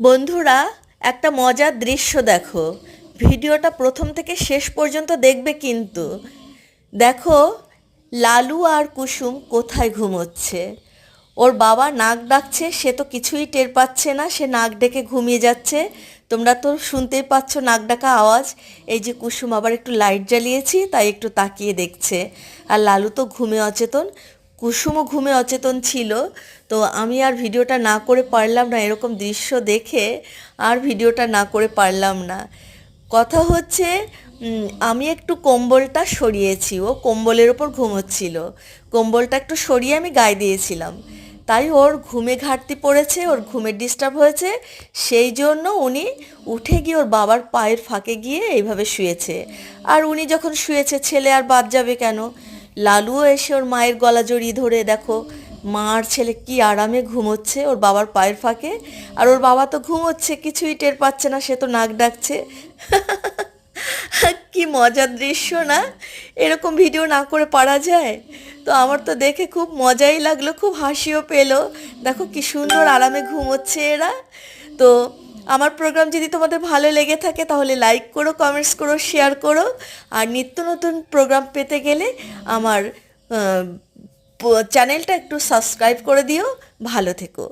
বন্ধুরা, একটা মজার দৃশ্য দেখো। ভিডিওটা প্রথম থেকে শেষ পর্যন্ত দেখবে কিন্তু। দেখো, লালু আর কুসুম কোথায় ঘুমোচ্ছে। ওর বাবা নাক ডাকছে, সে তো কিছুই টের পাচ্ছে না, সে নাক ডেকে ঘুমিয়ে যাচ্ছে। তোমরা তো শুনতেই পাচ্ছ নাক ডাকা আওয়াজ। এই যে কুসুম আবার একটু লাইট জ্বালিয়েছি তাই একটু তাকিয়ে দেখছে। আর লালু তো ঘুমে অচেতন, কুসুমও ঘুমে অচেতন ছিল। তো আমি আর ভিডিওটা না করে পারলাম না, এরকম দৃশ্য দেখে আর ভিডিওটা না করে পারলাম না। কথা হচ্ছে, আমি একটু কম্বলটা সরিয়েছি, ও কম্বলের ওপর ঘুমোচ্ছিল। কম্বলটা একটু সরিয়ে আমি গায়ে দিয়েছিলাম, তাই ওর ঘুমে ঘাটতি পড়েছে, ওর ঘুমের ডিস্টার্ব হয়েছে। সেই জন্য উনি উঠে গিয়ে ওর বাবার পায়ের ফাঁকে গিয়ে এইভাবে শুয়েছে। আর উনি যখন শুয়েছে, ছেলে আর বাদ যাবে কেন? লালুও এসে ওর মায়ের গলা জড়িয়ে ধরে, দেখো মা আর ছেলে কি আরামে ঘুমোচ্ছে ওর বাবার পায়ের ফাঁকে। আর ওর বাবা তো ঘুমোচ্ছে, কিছুই টের পাচ্ছে না, সে তো নাক ডাকছে। কি মজার দৃশ্য না? এরকম ভিডিও না করে পারা যায়? তো আমার তো দেখে খুব মজাই লাগলো, খুব হাসিও পেলো। দেখো কি সুন্দর আরামে ঘুমোচ্ছে এরা। তো আমার প্রোগ্রাম যদি তোমাদের ভালো লেগে থাকে তাহলে লাইক করো, কমেন্টস করো, শেয়ার করো। আর নিত্য নতুন প্রোগ্রাম পেতে গেলে আমার চ্যানেলটা একটু সাবস্ক্রাইব করে দিও। ভালো থেকো।